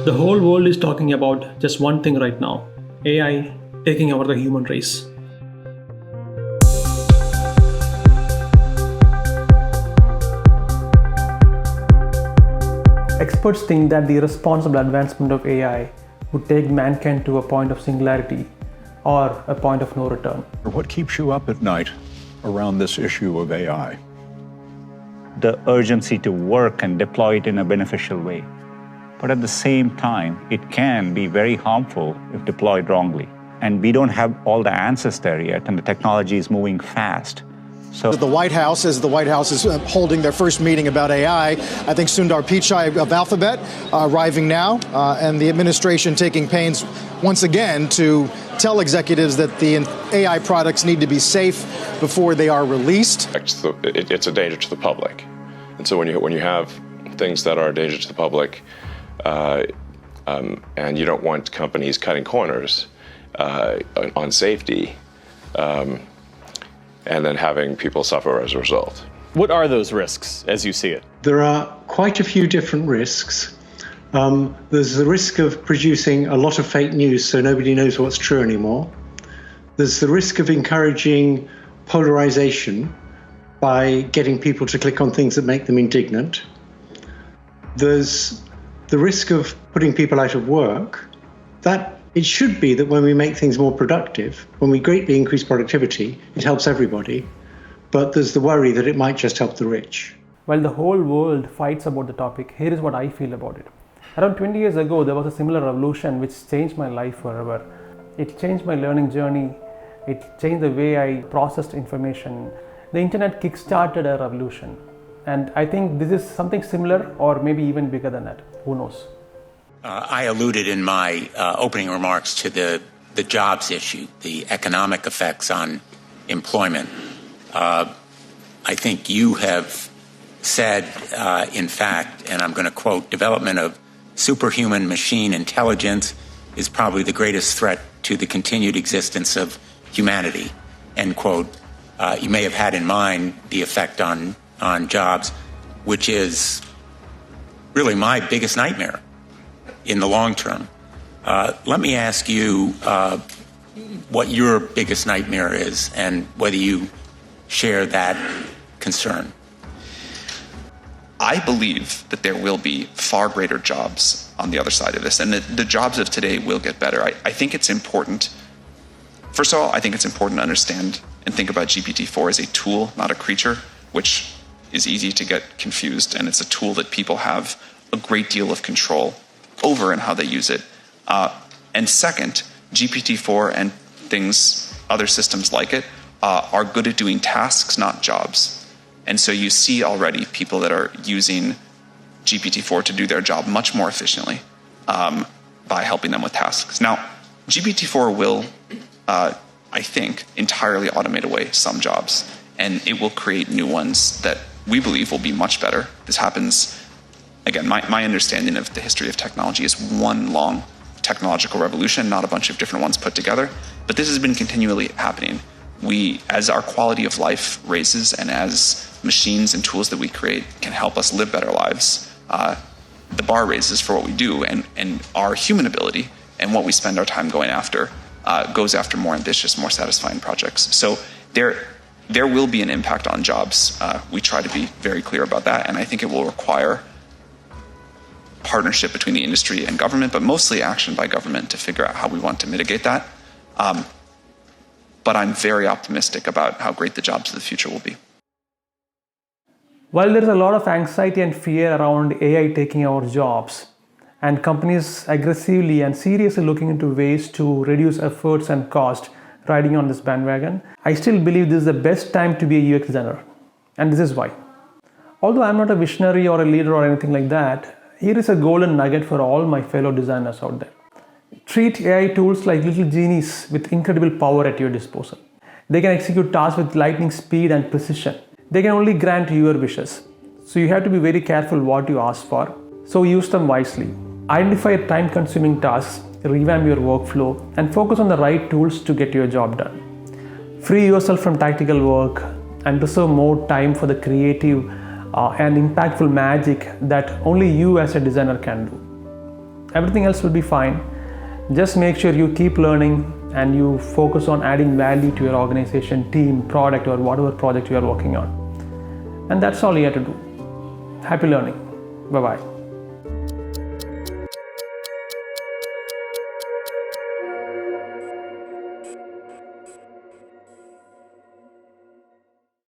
The whole world is talking about just one thing right now: AI taking over the human race. Experts think that the irresponsible advancement of AI would take mankind to a point of singularity or a point of no return. What keeps you up at night around this issue of AI? The urgency to work and deploy it in a beneficial way. But at the same time, it can be very harmful if deployed wrongly. And we don't have all the answers there yet, and the technology is moving fast. So the White House, as the White House is holding their first meeting about AI, I think Sundar Pichai of Alphabet arriving now, and the administration taking pains once again to tell executives that the AI products need to be safe before they are released. It's a danger to the public. And so when you have things that are a danger to the public, and you don't want companies cutting corners on safety, and then having people suffer as a result. What are those risks as you see it? There are quite a few different risks. There's the risk of producing a lot of fake news so nobody knows what's true anymore. There's the risk of encouraging polarization by getting people to click on things that make them indignant. There's the risk of putting people out of work. That it should be that when we make things more productive, when we greatly increase productivity, it helps everybody. But there's the worry that it might just help the rich. While the whole world fights about the topic, here is what I feel about it. Around 20 years ago, there was a similar revolution which changed my life forever. It changed my learning journey. It changed the way I processed information. The internet kickstarted a revolution. And I think this is something similar or maybe even bigger than that. Who knows? I alluded in my opening remarks to the jobs issue, the economic effects on employment. I think you have said, in fact, and I'm going to quote, development of superhuman machine intelligence is probably the greatest threat to the continued existence of humanity, end quote. You may have had in mind the effect on jobs, which is really my biggest nightmare in the long term. Let me ask you what your biggest nightmare is and whether you share that concern. I believe that there will be far greater jobs on the other side of this, and that the jobs of today will get better. I think it's important. First of all, I think it's important to understand and think about GPT-4 as a tool, not a creature, which is easy to get confused, and it's a tool that people have a great deal of control over and how they use it. And second, GPT-4 and other systems like it, are good at doing tasks, not jobs. And so you see already people that are using GPT-4 to do their job much more efficiently by helping them with tasks. Now, GPT-4 will, I think, entirely automate away some jobs, and it will create new ones that we believe will be much better. This happens. Again, my understanding of the history of technology is one long technological revolution, not a bunch of different ones put together. But this has been continually happening. As our quality of life raises and as machines and tools that we create can help us live better lives, the bar raises for what we do, and our human ability and what we spend our time going after goes after more ambitious, more satisfying projects. So there will be an impact on jobs. We try to be very clear about that, and I think it will require partnership between the industry and government, but mostly action by government to figure out how we want to mitigate that. But I'm very optimistic about how great the jobs of the future will be. While there is a lot of anxiety and fear around AI taking our jobs, and companies aggressively and seriously looking into ways to reduce efforts and cost riding on this bandwagon, I still believe this is the best time to be a UX designer. And this is why. Although I'm not a visionary or a leader or anything like that, here is a golden nugget for all my fellow designers out there. Treat AI tools like little genies with incredible power at your disposal. They can execute tasks with lightning speed and precision. They can only grant your wishes. So you have to be very careful what you ask for. So use them wisely. Identify time-consuming tasks, revamp your workflow, and focus on the right tools to get your job done. Free yourself from tactical work and reserve more time for the creative and impactful magic that only you as a designer can do. Everything else will be fine. Just make sure you keep learning and you focus on adding value to your organization, team, product, or whatever project you are working on. And that's all you have to do. Happy learning. Bye-bye.